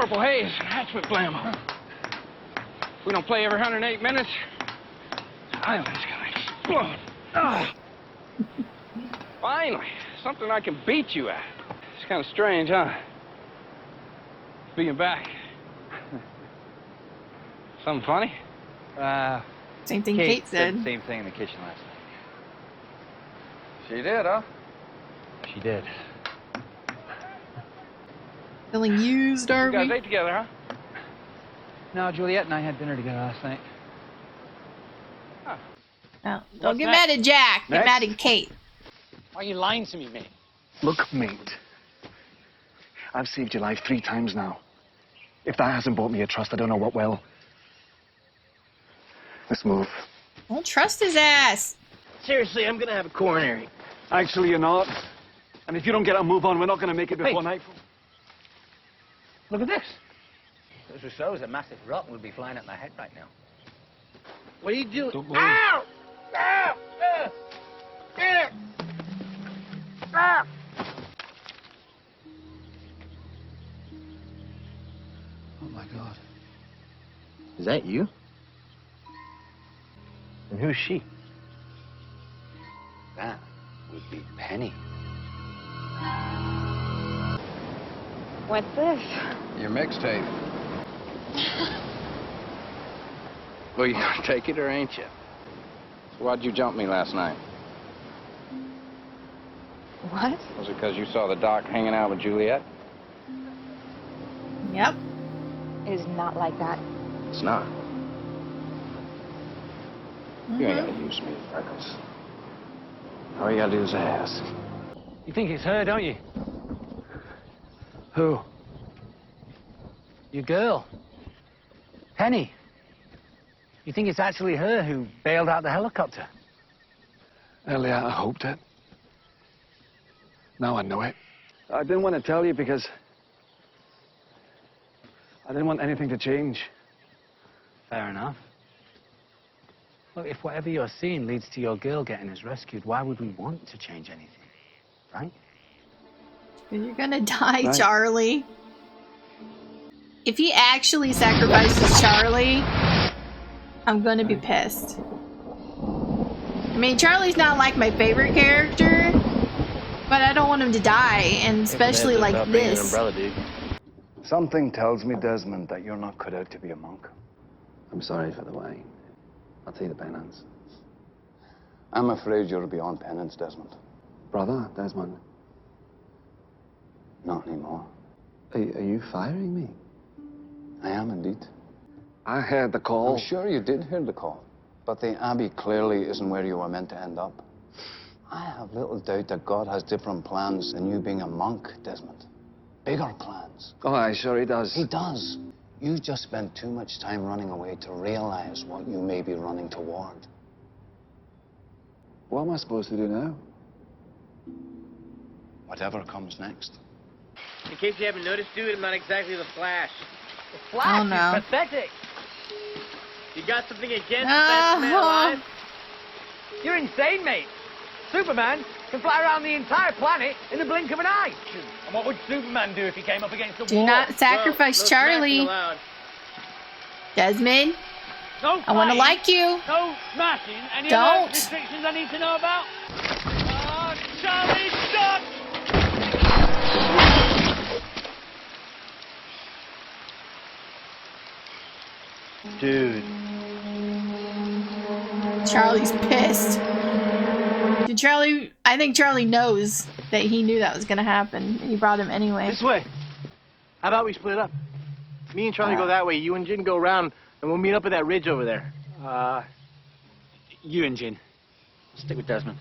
Purple haze and hatchment blammo. If we don't play every 108 minutes, the island's gonna explode. Ah. Finally, something I can beat you at. It's kind of strange, huh? Being back. Something funny? Same thing Kate said. The same thing in the kitchen last night. She did, huh? She did. Feeling used, are You guys we? ate together, huh? No, Juliet and I had dinner together last night. Oh, don't What's get next? mad at Jack. Get Next? mad at Kate. Why are you lying to me, mate? Look, mate. I've saved your life 3 times now. If that hasn't bought me a trust, I don't know what will. Let's move. Don't trust his ass. Seriously, I'm gonna have a coronary. Actually, you're not. And if you don't get a move on, we're not going to make it before nightfall. Look at this. If it was a massive rock, would be flying at my head right now. What are you doing? Don't move. Ow! Ow! Ah! Oh my God. Is that you? And who's she? That would be Penny. What's this? Your mixtape. Well, you gonna take it or ain't you? So why'd you jump me last night? What? Was it because you saw the doc hanging out with Juliet? Yep. It is not like that. It's not. You ain't gotta use me, Freckles. All you gotta do is ask. You think it's her, don't you? Who? Your girl. Penny. You think it's actually her who bailed out the helicopter? Earlier, I hoped it. Now I know it. I didn't want to tell you because I didn't want anything to change. Fair enough. Look, if whatever you're seeing leads to your girl getting us rescued, why would we want to change anything? Right? You're gonna die, Right. Charlie. If he actually sacrifices Charlie, I'm gonna be pissed. I mean, Charlie's not like my favorite character, but I don't want him to die, and especially like this. Something tells me, Desmond, that you're not cut out to be a monk. I'm sorry for the wine. I'll take the penance. I'm afraid you're beyond penance, Desmond. Brother, Desmond, Not anymore. are you firing me? I am indeed. I heard the call. I'm sure you did hear the call, but the Abbey clearly isn't where you were meant to end up. I have little doubt that God has different plans than you being a monk, Desmond. Bigger plans. Oh, aye, sure he does. He does. You just spend too much time running away to realize what you may be running toward. What am I supposed to do now? Whatever comes next. In case you haven't noticed, dude, I'm not exactly the Flash. The Flash Oh, no. is pathetic. You got something against the best man alive? You're insane, mate. Superman can fly around the entire planet in the blink of an eye. And what would Superman do if he came up against the Do wall? not sacrifice No Charlie. smashing allowed. Desmond, No I want to flying, like you. No smashing. Any Don't. other restrictions I need to know about? Oh, Charlie, stop! Dude. Charlie's pissed. I think Charlie knows that he knew that was gonna happen. He brought him anyway. This way. How about we split up? Me and Charlie go that way, you and Jin go around, and we'll meet up at that ridge over there. You and Jin. Stick with Desmond.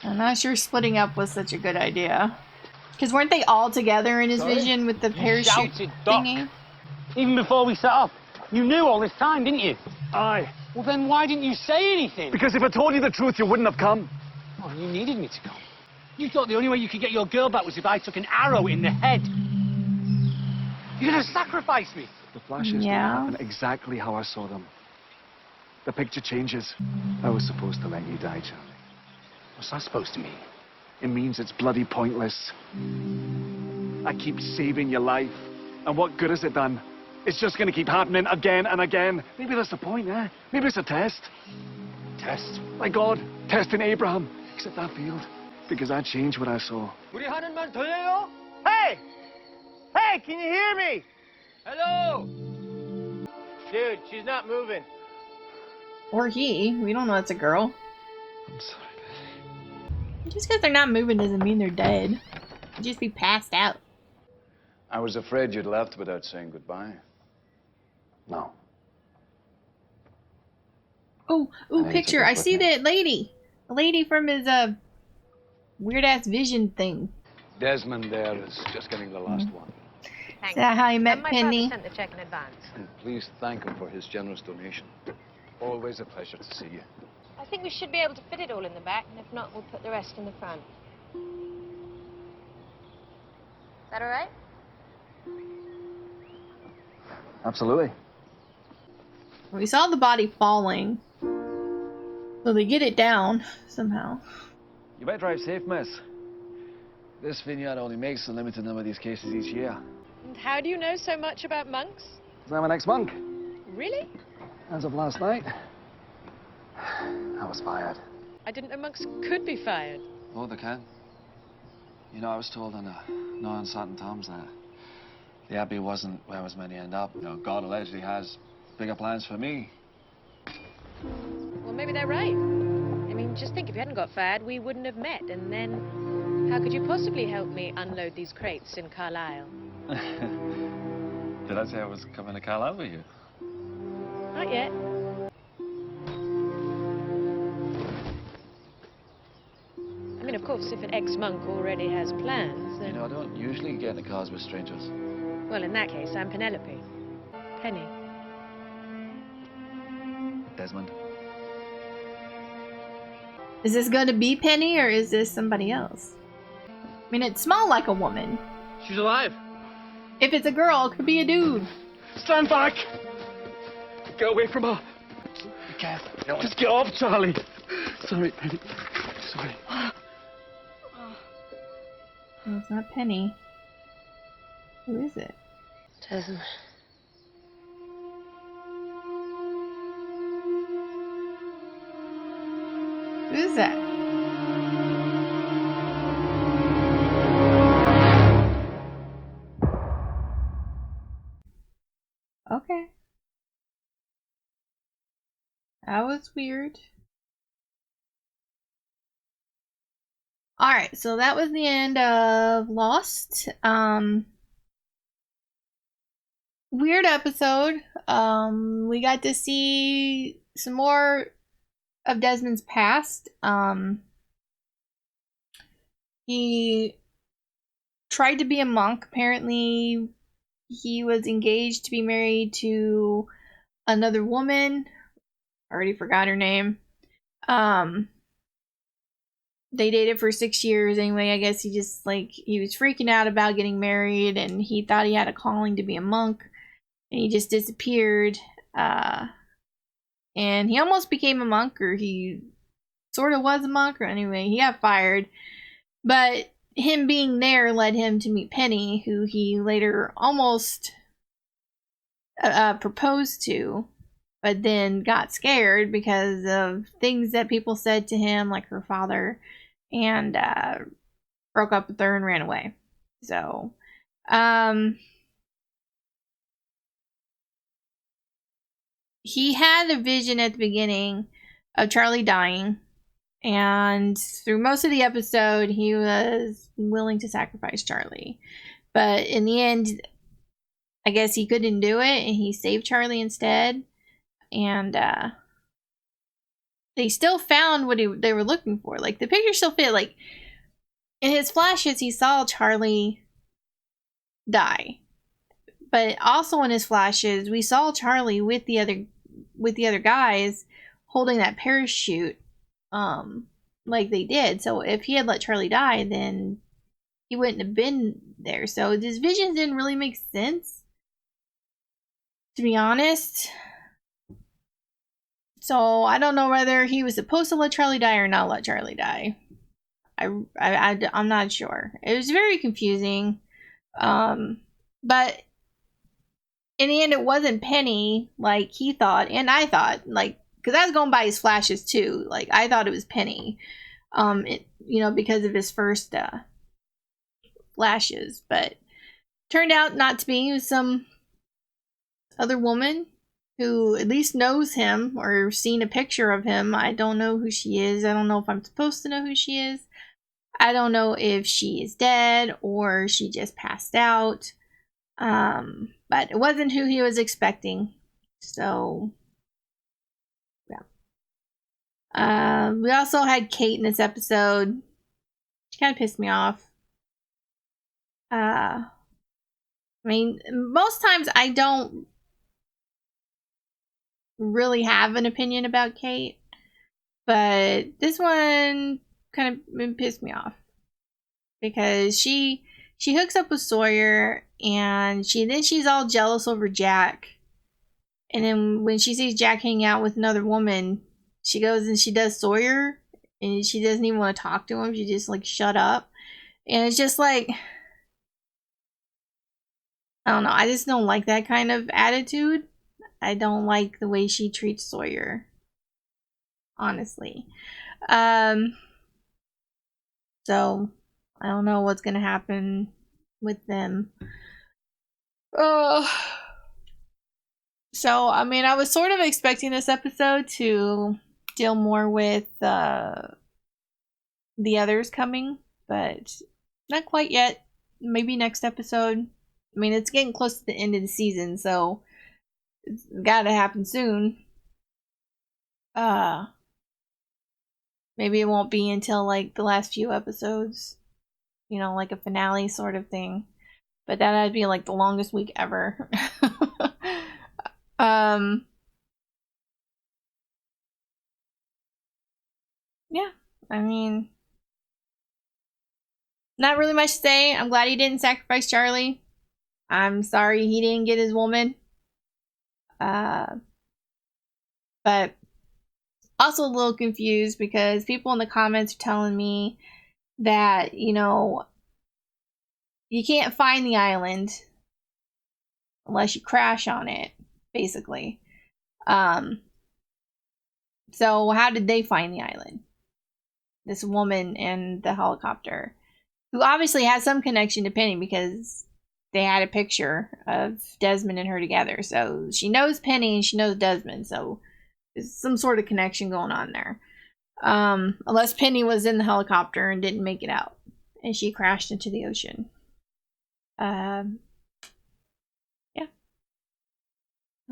I'm not sure splitting up was such a good idea. Because weren't they all together in his Sorry? vision with the parachute shouted, "Doc." thingy? Even before we set off, you knew all this time, didn't you? Aye. Well, then why didn't you say anything? Because if I told you the truth, you wouldn't have come. Oh, you needed me to come. You thought the only way you could get your girl back was if I took an arrow in the head. You're gonna sacrifice me. The flashes Yeah. don't happen exactly how I saw them. The picture changes. I was supposed to let you die, Charlie. What's that supposed to mean? It means it's bloody pointless. I keep saving your life, And what good has it done? It's just going to keep happening again and again. Maybe that's the point, eh? Maybe it's a test. Test? My God, testing Abraham. Except that failed. Because I changed what I saw. Hey! Hey, can you hear me? Hello! Dude, she's not moving. Or he. We don't know it's a girl. I'm sorry, Just because they're not moving doesn't mean they're dead. They'd just be passed out. I was afraid you'd left without saying goodbye. No. Oh, picture. I see that lady. The lady from his weird-ass vision thing. Desmond there is just getting the last one. Is that how you met Penny? sent the check in advance. And please thank him for his generous donation. Always a pleasure to see you. I think we should be able to fit it all in the back, and if not, we'll put the rest in the front. Is that all right? Absolutely. We saw the body falling. So they get it down somehow. You better drive safe, miss. This vineyard only makes a limited number of these cases each year. And how do you know so much about monks? I'm an ex-monk. Really? As of last night, I was fired. I didn't know monks could be fired. Oh, they can. You know, I was told on no uncertain terms that the Abbey wasn't where as many end up. You know, God allegedly has bigger plans for me. Well, maybe they're right. I mean, just think, if you hadn't got fired, we wouldn't have met. And then, how could you possibly help me unload these crates in Carlisle? Did I say I was coming to Carlisle with you? Not yet. I mean, of course, if an ex-monk already has plans, then... You know, I don't usually get in cars with strangers. Well, in that case, I'm Penelope. Penny. Desmond. Is this going to be Penny or is this somebody else? I mean, it smelled like a woman. She's alive. If it's a girl, it could be a dude. Stand back! Get away from her. Be careful. Just get off, Charlie. Sorry, Penny. Sorry. No, it's not Penny. Who is it? Desmond. Who is that? Okay. That was weird. Alright, so that was the end of Lost. Weird episode. We got to see some more of Desmond's past. He tried to be a monk. Apparently, he was engaged to be married to another woman. I already forgot her name. They dated for 6 years anyway. I guess he was freaking out about getting married, and he thought he had a calling to be a monk, and he just disappeared. And he almost became a monk, or he sort of was a monk, or anyway, he got fired. But him being there led him to meet Penny, who he later almost proposed to, but then got scared because of things that people said to him, like her father, and broke up with her and ran away. So, he had a vision at the beginning of Charlie dying, and through most of the episode, he was willing to sacrifice Charlie. But in the end, I guess he couldn't do it, and he saved Charlie instead. And they still found what they were looking for. Like, the picture still fit. Like, in his flashes, he saw Charlie die. But also in his flashes, we saw Charlie with the other guys holding that parachute, like they did. So if he had let Charlie die, then he wouldn't have been there. So his vision didn't really make sense, to be honest. So I don't know whether he was supposed to let Charlie die or not let Charlie die. I'm not sure. It was very confusing. But in the end, it wasn't Penny like he thought, and I thought, like, because I was going by his flashes too. Like, I thought it was Penny, you know, because of his first flashes, but turned out not to be. It was some other woman who at least knows him or seen a picture of him. I don't know who she is. I don't know if I'm supposed to know who she is. I don't know if she is dead or she just passed out. But it wasn't who he was expecting. So, yeah. We also had Kate in this episode. She kind of pissed me off. I mean, most times I don't really have an opinion about Kate, but this one kind of pissed me off because she hooks up with Sawyer, and she's all jealous over Jack, and then when she sees Jack hanging out with another woman, she goes and she does Sawyer, and she doesn't even want to talk to him. She just like, shut up. And it's just like, I don't know, I just don't like that kind of attitude. I don't like the way she treats Sawyer, honestly. So I don't know what's gonna happen with them. So I mean, I was sort of expecting this episode to deal more with the others coming, but not quite yet. Maybe next episode. I mean, it's getting close to the end of the season, so it's gotta happen soon. Maybe it won't be until like the last few episodes, you know, like a finale sort of thing. But that'd be like the longest week ever. Yeah, I mean, not really much to say. I'm glad he didn't sacrifice Charlie. I'm sorry he didn't get his woman. But also a little confused because people in the comments are telling me that, you know, you can't find the island unless you crash on it, basically. So how did they find the island? This woman and the helicopter, who obviously has some connection to Penny because they had a picture of Desmond and her together. So she knows Penny and she knows Desmond. So there's some sort of connection going on there. Unless Penny was in the helicopter and didn't make it out and she crashed into the ocean. Yeah.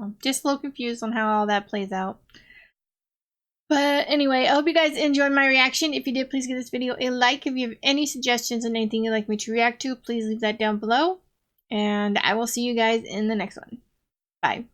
I'm just a little confused on how all that plays out. But anyway, I hope you guys enjoyed my reaction. If you did, please give this video a like. If you have any suggestions on anything you'd like me to react to, please leave that down below. And I will see you guys in the next one. Bye.